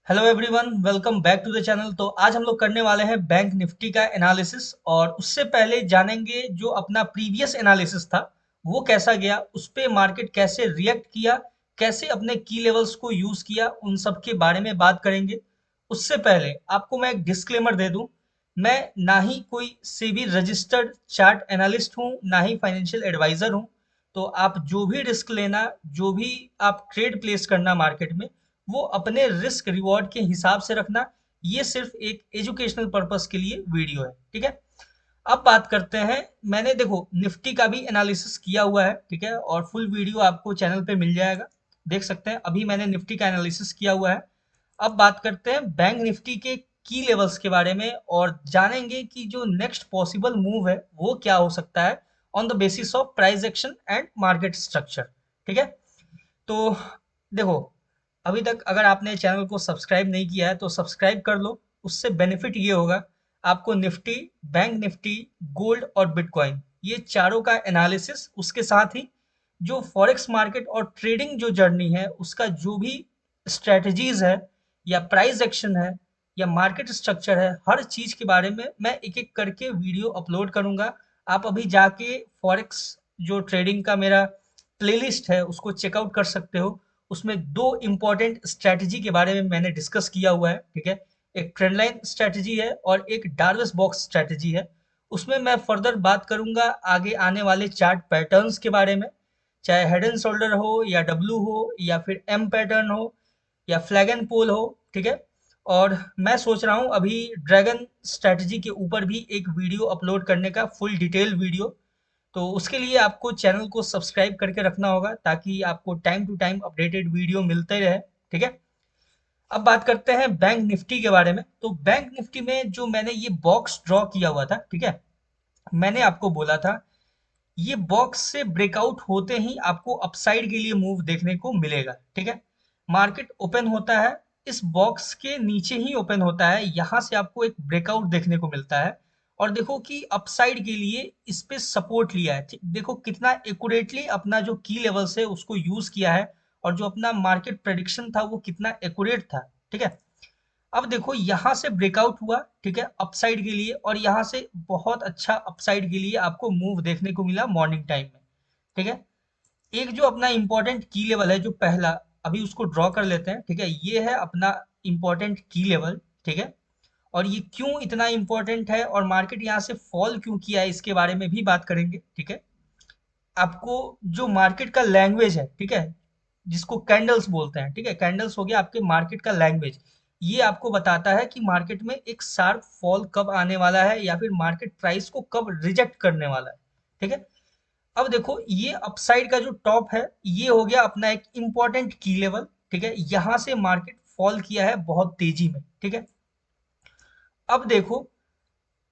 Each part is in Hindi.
Hello everyone, welcome back to the channel. तो आज हम लोग करने वाले हैं बैंक निफ्टी का एनालिसिस। और उससे पहले जानेंगे जो अपना प्रीवियस एनालिसिस था वो कैसा गया, उस पे मार्केट कैसे रिएक्ट किया, कैसे अपने की लेवल्स को यूज किया, उन सब के बारे में बात करेंगे। उससे पहले आपको मैं एक डिस्क्लेमर दे दूं, मैं ना ही कोई सेबी रजिस्टर्ड चार्ट एनालिस्ट हूं, ना ही फाइनेंशियल एडवाइजर हूं। तो आप जो भी रिस्क लेना, जो भी आप ट्रेड प्लेस करना मार्केट में, वो अपने रिस्क रिवॉर्ड के हिसाब से रखना। ये सिर्फ एक एजुकेशनल पर्पस के लिए वीडियो है, ठीक है। अब बात करते हैं। मैंने देखो निफ्टी का भी एनालिसिस किया हुआ है, ठीक है, और फुल वीडियो आपको चैनल पे मिल जाएगा, देख सकते हैं। अभी मैंने निफ्टी का एनालिसिस किया हुआ है। अब बात करते हैं बैंक निफ्टी के की लेवल्स के बारे में और जानेंगे कि जो नेक्स्ट पॉसिबल मूव है वो क्या हो सकता है on the basis of price action and market structure, ठीक है। तो देखो, अभी तक अगर आपने चैनल को सब्सक्राइब नहीं किया है तो सब्सक्राइब कर लो। उससे बेनिफिट ये होगा, आपको निफ्टी, बैंक निफ्टी, गोल्ड और बिटकॉइन, ये चारों का एनालिसिस, उसके साथ ही जो फॉरेक्स मार्केट और ट्रेडिंग जो जर्नी है उसका जो भी स्ट्रेटजीज है या प्राइस एक्शन है या मार्केट स्ट्रक्चर है, हर चीज के बारे में मैं एक एक करके वीडियो अपलोड करूंगा। आप अभी जाके फॉरेक्स जो ट्रेडिंग का मेरा प्लेलिस्ट है उसको चेकआउट कर सकते हो। उसमें दो इंपॉर्टेंट स्ट्रैटेजी के बारे में मैंने डिस्कस किया हुआ है, ठीक है। एक ट्रेंड लाइन स्ट्रैटेजी है और एक डार्विस बॉक्स स्ट्रैटेजी है। उसमें मैं फर्दर बात करूंगा आगे आने वाले चार्ट पैटर्न्स के बारे में, चाहे हेड एंड शोल्डर हो या डब्लू हो या फिर एम पैटर्न हो या फ्लैग एंड पोल हो, ठीक है। और मैं सोच रहा हूँ अभी ड्रैगन स्ट्रैटेजी के ऊपर भी एक वीडियो अपलोड करने का, फुल डिटेल वीडियो। तो उसके लिए आपको चैनल को सब्सक्राइब करके रखना होगा ताकि आपको time to time updated video मिलते रहे, ठीक है। अब बात करते हैं बैंक निफ्टी के बारे में। तो बैंक निफ्टी में जो मैंने ये बॉक्स ड्रॉ किया हुआ था, ठीक है, मैंने आपको बोला था ये बॉक्स से ब्रेकआउट होते ही आपको अपसाइड के लिए मूव देखने को मिलेगा, ठीक है। मार्केट ओपन होता है, इस बॉक्स के नीचे ही ओपन होता है, यहां से आपको एक ब्रेकआउट देखने को मिलता है। और देखो कि अपसाइड के लिए इस पे सपोर्ट लिया है, देखो कितना एक्यूरेटली अपना जो की लेवल्स है उसको यूज किया है, और जो अपना मार्केट प्रेडिक्शन था वो कितना एक्यूरेट था, ठीक है। अब देखो यहाँ से ब्रेकआउट हुआ, ठीक है, अपसाइड के लिए, और यहाँ से बहुत अच्छा अपसाइड के लिए आपको मूव देखने को मिला मॉर्निंग टाइम में, ठीक है। एक जो अपना इंपॉर्टेंट की लेवल है जो पहला, अभी उसको ड्रॉ कर लेते हैं, ठीक है। ये है अपना इंपॉर्टेंट की लेवल, ठीक है। और ये क्यों इतना इंपॉर्टेंट है और मार्केट यहाँ से फॉल क्यों किया है इसके बारे में भी बात करेंगे, ठीक है। आपको जो मार्केट का लैंग्वेज है, ठीक है, जिसको कैंडल्स बोलते हैं, ठीक है, कैंडल्स हो गया आपके मार्केट का लैंग्वेज। ये आपको बताता है कि मार्केट में एक शार्प फॉल कब आने वाला है या फिर मार्केट प्राइस को कब रिजेक्ट करने वाला है, ठीक है। अब देखो ये अपसाइड का जो टॉप है ये हो गया अपना एक इंपॉर्टेंट की लेवल, ठीक है। यहां से मार्केट फॉल किया है बहुत तेजी में, ठीक है। अब देखो,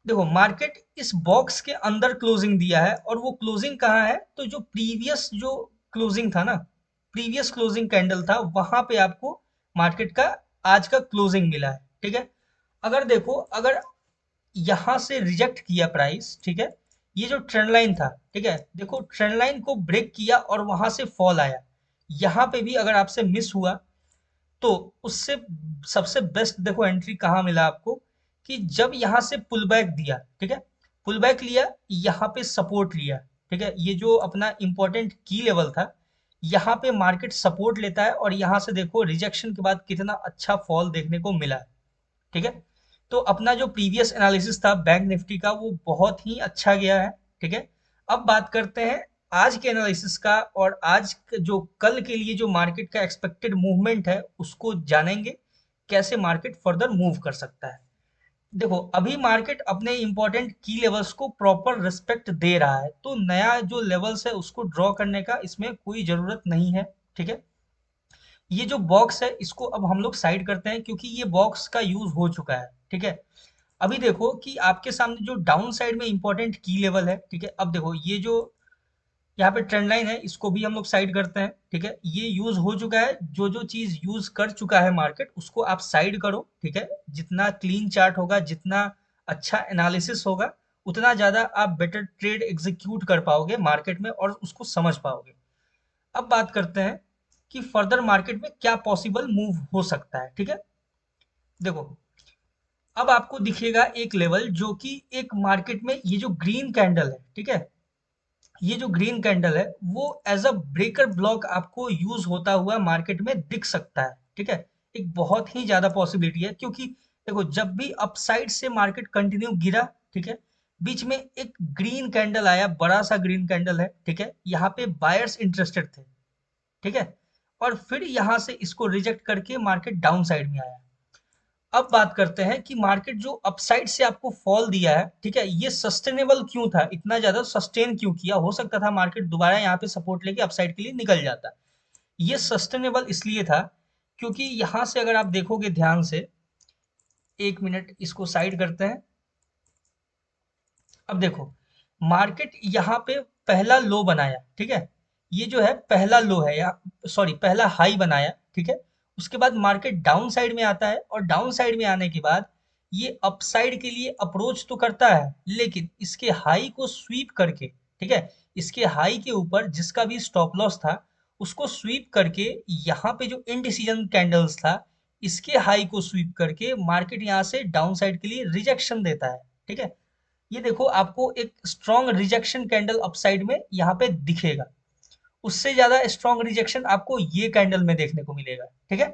देखो मार्केट इस बॉक्स के अंदर क्लोजिंग दिया है, और वो क्लोजिंग कहाँ है, तो जो प्रीवियस जो क्लोजिंग था ना, प्रीवियस क्लोजिंग कैंडल था, वहां पे आपको मार्केट का आज का क्लोजिंग मिला है, ठीक है। अगर देखो, अगर यहाँ से रिजेक्ट किया प्राइस, ठीक है, ये जो ट्रेंड लाइन था, ठीक है, देखो ट्रेंड लाइन को ब्रेक किया और वहां से फॉल आया, यहाँ पे भी अगर आपसे मिस हुआ तो उससे सबसे बेस्ट देखो एंट्री कहाँ मिला आपको, कि जब यहाँ से पुल बैक दिया, ठीक है, पुल बैक लिया, यहाँ पे सपोर्ट लिया, ठीक है, ये जो अपना इंपॉर्टेंट की लेवल था, यहाँ पे मार्केट सपोर्ट लेता है और यहाँ से देखो रिजेक्शन के बाद कितना अच्छा फॉल देखने को मिला है, ठीक है। तो अपना जो प्रीवियस एनालिसिस था बैंक निफ्टी का वो बहुत ही अच्छा गया है, ठीक है। अब बात करते हैं आज के एनालिसिस का, और जो कल के लिए जो मार्केट का एक्सपेक्टेड मूवमेंट है उसको जानेंगे, कैसे मार्केट फर्दर मूव कर सकता है। देखो अभी मार्केट अपने इंपॉर्टेंट की लेवल्स को प्रॉपर रिस्पेक्ट दे रहा है, तो नया जो लेवल्स है उसको ड्रॉ करने का इसमें कोई जरूरत नहीं है, ठीक है। ये जो बॉक्स है इसको अब हम लोग साइड करते हैं क्योंकि ये बॉक्स का यूज हो चुका है, ठीक है। अभी देखो कि आपके सामने जो डाउन साइड में इंपॉर्टेंट की लेवल है, ठीक है। अब देखो ये जो यहाँ पे ट्रेंड लाइन है इसको भी हम लोग साइड करते हैं, ठीक है। ये यूज हो चुका है, जो जो चीज यूज कर चुका है मार्केट उसको आप साइड करो, ठीक है। जितना क्लीन चार्ट होगा, जितना अच्छा एनालिसिस होगा, उतना ज्यादा आप बेटर ट्रेड एग्जीक्यूट कर पाओगे मार्केट में और उसको समझ पाओगे। अब बात करते हैं कि फर्दर मार्केट में क्या पॉसिबल मूव हो सकता है, ठीक है। देखो अब आपको दिखेगा एक लेवल जो कि एक मार्केट में ये जो ग्रीन कैंडल है, ठीक है, ये जो ग्रीन कैंडल है वो एज अ ब्रेकर ब्लॉक आपको यूज होता हुआ मार्केट में दिख सकता है, ठीक है। एक बहुत ही ज्यादा पॉसिबिलिटी है, क्योंकि देखो जब भी अपसाइड से मार्केट कंटिन्यू गिरा, ठीक है, बीच में एक ग्रीन कैंडल आया, बड़ा सा ग्रीन कैंडल है, ठीक है, यहाँ पे बायर्स इंटरेस्टेड थे, ठीक है, और फिर यहाँ से इसको रिजेक्ट करके मार्केट डाउन साइड में आया। अब बात करते हैं कि मार्केट जो अपसाइड से आपको फॉल दिया है, ठीक है, ये सस्टेनेबल क्यों था, इतना ज्यादा सस्टेन क्यों किया, हो सकता था मार्केट दोबारा यहाँ पे सपोर्ट लेके अपसाइड के लिए निकल जाता। ये सस्टेनेबल इसलिए था क्योंकि यहाँ से अगर आप देखोगे ध्यान से, एक मिनट इसको साइड करते हैं। अब देखो मार्केट यहाँ पे पहला लो बनाया, ठीक है, ये जो है पहला लो है, या सॉरी पहला हाई बनाया, ठीक है, उसके बाद मार्केट डाउन साइड में आता है, और डाउन साइड में आने के बाद ये अपसाइड के लिए अप्रोच तो करता है, लेकिन इसके हाई को स्वीप करके, ठीक है, इसके हाई के ऊपर जिसका भी स्टॉप लॉस था उसको स्वीप करके यहाँ पे जो इनडिसीजन कैंडल्स था इसके हाई को स्वीप करके मार्केट यहाँ से डाउन साइड के लिए रिजेक्शन देता है, ठीक है। ये देखो आपको एक स्ट्रॉन्ग रिजेक्शन कैंडल अपसाइड में यहाँ पे दिखेगा, उससे ज्यादा स्ट्रॉन्ग रिजेक्शन आपको ये कैंडल में देखने को मिलेगा, ठीक है।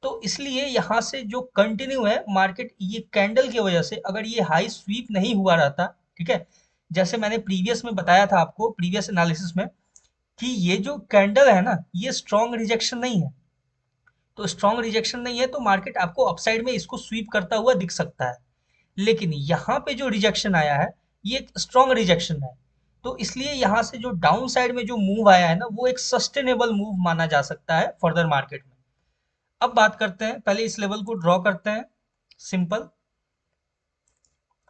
तो इसलिए यहाँ से जो कंटिन्यू है मार्केट, ये कैंडल की वजह से अगर ये हाई स्वीप नहीं हुआ रहता, ठीक है, जैसे मैंने प्रीवियस में बताया था आपको, प्रीवियस एनालिसिस में, कि ये जो कैंडल है ना ये स्ट्रॉन्ग रिजेक्शन नहीं है, तो स्ट्रॉन्ग रिजेक्शन नहीं है तो मार्केट आपको अपसाइड में इसको स्वीप करता हुआ दिख सकता है। लेकिन यहाँ पे जो रिजेक्शन आया है ये एक स्ट्रॉन्ग रिजेक्शन है, तो इसलिए यहाँ से जो डाउन साइड में जो मूव आया है ना वो एक सस्टेनेबल मूव माना जा सकता है फर्दर मार्केट में। अब बात करते हैं, पहले इस लेवल को ड्रॉ करते हैं, सिंपल।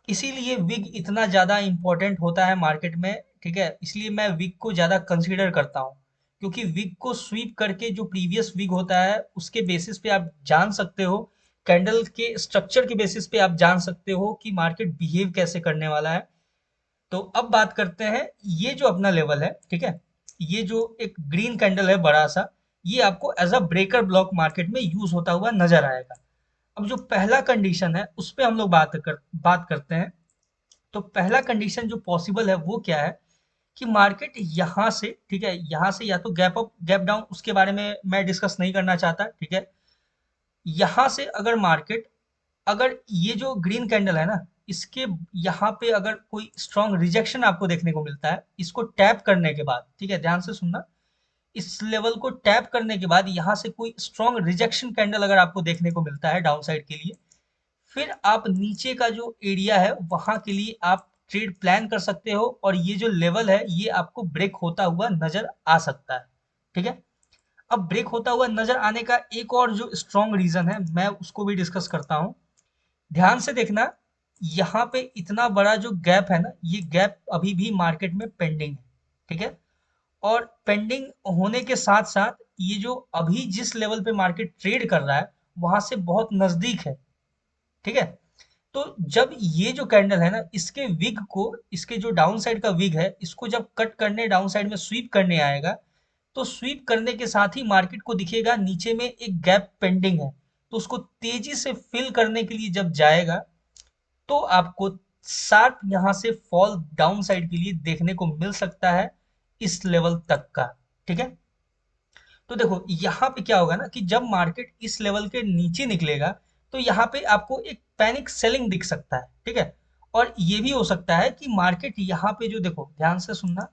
इसीलिए विग इतना ज्यादा इंपॉर्टेंट होता है मार्केट में, ठीक है, इसलिए मैं विग को ज्यादा कंसीडर करता हूँ, क्योंकि विग को स्वीप करके जो प्रीवियस विग होता है उसके बेसिस पे आप जान सकते हो, कैंडल के स्ट्रक्चर के बेसिस पे आप जान सकते हो कि मार्केट बिहेव कैसे करने वाला है। तो अब बात करते हैं, ये जो अपना लेवल है, ठीक है, ये जो एक ग्रीन कैंडल है बड़ा सा, ये आपको as a breaker block market में यूज होता हुआ नजर आएगा। अब जो पहला कंडीशन है उस पे हम लोग बात करते हैं। तो पहला कंडीशन जो पॉसिबल है वो क्या है, कि मार्केट यहाँ से, ठीक है, यहाँ से या तो गैप अप गैप डाउन, उसके बारे में मैं डिस्कस नहीं करना चाहता, ठीक है, यहाँ से अगर मार्केट, अगर ये जो ग्रीन कैंडल है ना इसके यहाँ पे अगर कोई स्ट्रॉन्ग रिजेक्शन आपको देखने को मिलता है इसको टैप करने के बाद, ठीक है, ध्यान से सुनना, इस लेवल को टैप करने के बाद यहाँ से कोई स्ट्रॉन्ग रिजेक्शन कैंडल अगर आपको देखने को मिलता है डाउन साइड के लिए, फिर आप नीचे का जो एरिया है वहां के लिए आप ट्रेड प्लान कर सकते हो, और ये जो लेवल है ये आपको ब्रेक होता हुआ नजर आ सकता है, ठीक है। अब ब्रेक होता हुआ नजर आने का एक और जो स्ट्रॉन्ग रीजन है मैं उसको भी डिस्कस करता हूँ। ध्यान से देखना, यहाँ पे इतना बड़ा जो गैप है ना ये गैप अभी भी मार्केट में पेंडिंग है, ठीक है, और पेंडिंग होने के साथ साथ ये जो अभी जिस लेवल पे मार्केट ट्रेड कर रहा है वहां से बहुत नजदीक है, ठीक है। तो जब ये जो कैंडल है ना इसके विग को, इसके जो डाउन साइड का विग है इसको जब कट करने डाउन साइड में स्वीप करने आएगा, तो स्वीप करने के साथ ही मार्केट को दिखेगा नीचे में एक गैप पेंडिंग है, तो उसको तेजी से फिल करने के लिए जब जाएगा तो आपको शार्प यहाँ से फॉल डाउन साइड के लिए देखने को मिल सकता है इस लेवल तक का, ठीक है। तो देखो यहाँ पे क्या होगा ना कि जब मार्केट इस लेवल के नीचे निकलेगा तो यहाँ पे आपको एक पैनिक सेलिंग दिख सकता है, ठीक है, और ये भी हो सकता है कि मार्केट यहाँ पे जो, देखो ध्यान से सुनना,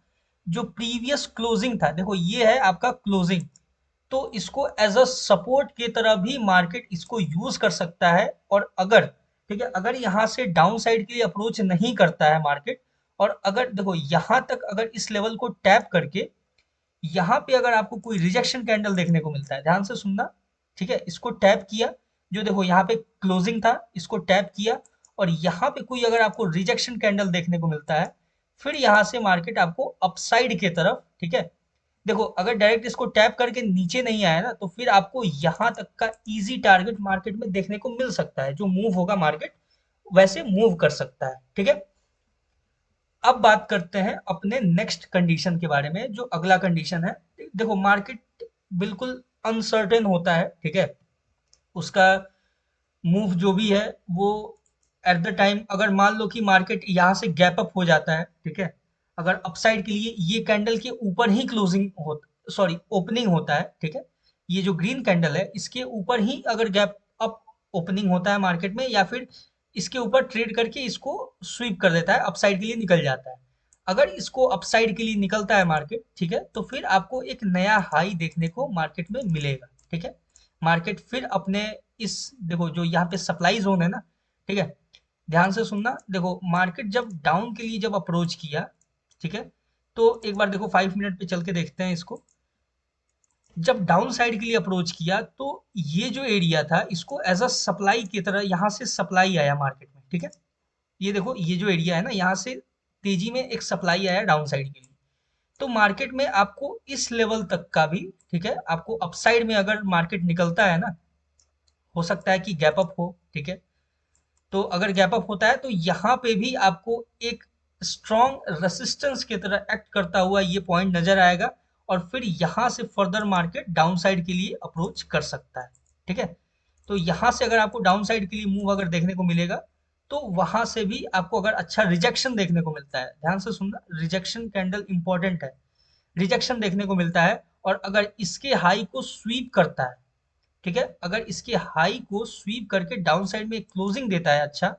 जो प्रीवियस क्लोजिंग था, देखो ये है आपका क्लोजिंग, तो इसको एज अ सपोर्ट की तरह भी मार्केट इसको यूज कर सकता है, और अगर, ठीक है, अगर यहाँ से डाउन साइड के लिए अप्रोच नहीं करता है मार्केट, और अगर देखो यहाँ तक अगर इस लेवल को टैप करके यहाँ पे अगर आपको कोई रिजेक्शन कैंडल देखने को मिलता है, ध्यान से सुनना, ठीक है, इसको टैप किया, जो देखो यहाँ पे क्लोजिंग था इसको टैप किया, और यहाँ पे कोई अगर आपको रिजेक्शन कैंडल देखने को मिलता है, फिर यहाँ से मार्केट आपको अपसाइड के तरफ, ठीक है, देखो अगर डायरेक्ट इसको टैप करके नीचे नहीं आया ना तो फिर आपको यहाँ तक का इजी टारगेट मार्केट में देखने को मिल सकता है, जो मूव होगा मार्केट वैसे मूव कर सकता है, ठीक है। अब बात करते हैं अपने नेक्स्ट कंडीशन के बारे में, जो अगला कंडीशन है। देखो मार्केट बिल्कुल अनसर्टेन होता है, ठीक है, उसका मूव जो भी है वो एट द टाइम, अगर मान लो कि मार्केट यहाँ से गैप अप हो जाता है, ठीक है, अगर अपसाइड के लिए ये कैंडल के ऊपर ही क्लोजिंग हो, सॉरी ओपनिंग होता है, ठीक है, ये जो ग्रीन कैंडल है इसके ऊपर ही अगर गैप अप ओपनिंग होता है मार्केट में, या फिर इसके ऊपर ट्रेड करके इसको स्वीप कर देता है, अपसाइड के लिए निकल जाता है, अगर इसको अपसाइड के लिए निकलता है मार्केट, ठीक है, तो फिर आपको एक नया हाई देखने को मार्केट में मिलेगा, ठीक है, मार्केट फिर अपने इस, देखो जो यहाँ पे सप्लाई जोन है ना, ठीक है, ध्यान से सुनना, देखो मार्केट जब डाउन के लिए जब अप्रोच किया, ठीक है, तो एक बार देखो 5 मिनट पे चल के देखते हैं इसको, जब डाउन साइड के लिए अप्रोच किया तो ये जो एरिया था इसको एज अ सप्लाई की तरह यहाँ से सप्लाई आया मार्केट में, ठीक है, ये देखो ये जो एरिया है ना, यहाँ से तेजी में एक सप्लाई आया डाउन साइड के लिए, तो मार्केट में आपको इस लेवल तक का भी, ठीक है, आपको अपसाइड में अगर मार्केट निकलता है ना, हो सकता है कि गैप अप हो, ठीक है, तो अगर गैप अप होता है तो यहाँ पे भी आपको एक स्ट्रॉन्ग रेसिस्टेंस की तरह एक्ट करता हुआ ये पॉइंट नजर आएगा, और फिर यहाँ से फर्दर मार्केट डाउन साइड के लिए अप्रोच कर सकता है, ठीक है, तो यहाँ से अगर आपको डाउन साइड के लिए मूव अगर देखने को मिलेगा, तो वहां से भी आपको अगर अच्छा रिजेक्शन देखने को मिलता है, ध्यान से सुनना, रिजेक्शन कैंडल इंपॉर्टेंट है, रिजेक्शन देखने को मिलता है, और अगर इसके हाई को स्वीप करता है, ठीक है, अगर इसके हाई को स्वीप करके डाउन साइड में क्लोजिंग देता है अच्छा,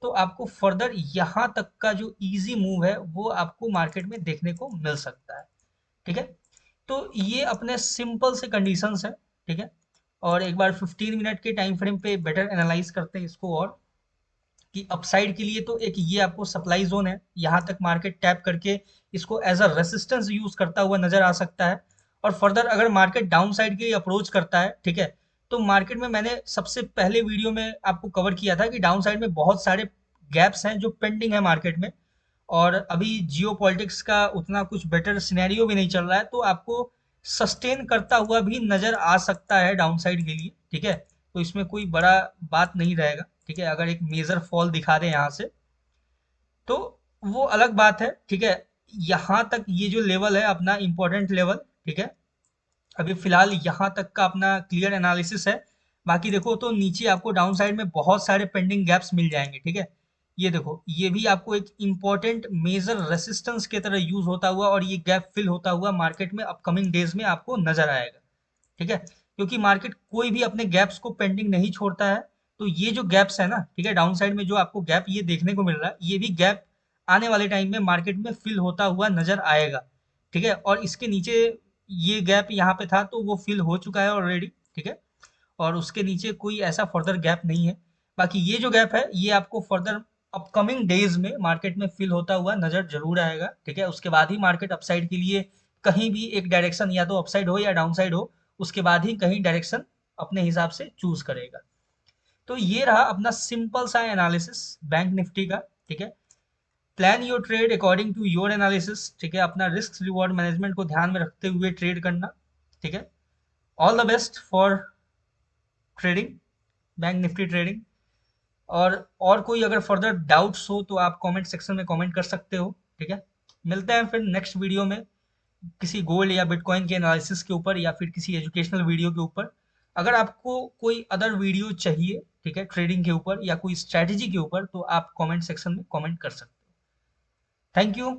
तो आपको फर्दर यहाँ तक का जो इजी मूव है वो आपको मार्केट में देखने को मिल सकता है, ठीक है, तो ये अपने सिंपल से कंडीशंस है, ठीक है, और एक बार 15 मिनट के टाइम फ्रेम पे बेटर एनालाइज करते हैं इसको, और कि अपसाइड के लिए तो एक ये आपको सप्लाई जोन है, यहाँ तक मार्केट टैप करके इसको एज अ रेसिस्टेंस यूज करता हुआ नजर आ सकता है, और फर्दर अगर मार्केट डाउन साइड के लिए अप्रोच करता है, ठीक है, तो मार्केट में मैंने सबसे पहले वीडियो में आपको कवर किया था कि डाउन साइड में बहुत सारे गैप्स हैं जो पेंडिंग है मार्केट में, और अभी जियो पॉलिटिक्स का उतना कुछ बेटर सिनेरियो भी नहीं चल रहा है, तो आपको सस्टेन करता हुआ भी नजर आ सकता है डाउन साइड के लिए, ठीक है, तो इसमें कोई बड़ा बात नहीं रहेगा, ठीक है, अगर एक मेजर फॉल दिखा दे यहाँ से तो वो अलग बात है, ठीक है, यहाँ तक ये जो लेवल है अपना इम्पोर्टेंट लेवल, ठीक है, अभी फिलहाल यहाँ तक का अपना क्लियर एनालिसिस है, बाकी देखो तो नीचे आपको डाउन साइड में बहुत सारे पेंडिंग गैप्स मिल जाएंगे, ठीक है, ये देखो ये भी आपको एक इम्पोर्टेंट मेजर रेसिस्टेंस की तरह यूज होता हुआ, और ये गैप फिल होता हुआ मार्केट में अपकमिंग डेज में आपको नजर आएगा, ठीक है, क्योंकि मार्केट कोई भी अपने गैप्स को पेंडिंग नहीं छोड़ता है, तो ये जो गैप्स है ना, ठीक है, डाउन साइड में जो आपको गैप ये देखने को मिल रहा है, ये भी गैप आने वाले टाइम में मार्केट में फिल होता हुआ नजर आएगा, ठीक है, और इसके नीचे ये गैप यहाँ पे था तो वो फिल हो चुका है ऑलरेडी, ठीक है, और उसके नीचे कोई ऐसा फर्दर गैप नहीं है, बाकी ये जो गैप है ये आपको फर्दर अपकमिंग डेज में मार्केट में फिल होता हुआ नजर जरूर आएगा, ठीक है, उसके बाद ही मार्केट अपसाइड के लिए कहीं भी एक डायरेक्शन या तो अपसाइड हो या डाउन साइड हो, उसके बाद ही कहीं डायरेक्शन अपने हिसाब से चूज करेगा, तो ये रहा अपना सिंपल सा एनालिसिस बैंक निफ्टी का, ठीक है, plan your trade according to your analysis, ठीक है, अपना रिस्क रिवॉर्ड मैनेजमेंट को ध्यान में रखते हुए ट्रेड करना, ठीक है, all the best for trading, bank Nifty trading, और कोई अगर फर्दर डाउट्स हो तो आप कमेंट सेक्शन में कमेंट कर सकते हो, ठीक है, मिलते हैं फिर नेक्स्ट वीडियो में किसी गोल्ड या बिटकॉइन के एनालिसिस के ऊपर या फिर किसी एजुकेशनल वीडियो के ऊपर, अगर आपको कोई अदर वीडियो चाहिए, ठीक है, ट्रेडिंग के ऊपर या कोई स्ट्रैटेजी के ऊपर, तो आप कमेंट सेक्शन में कमेंट कर सकते हो, थैंक यू।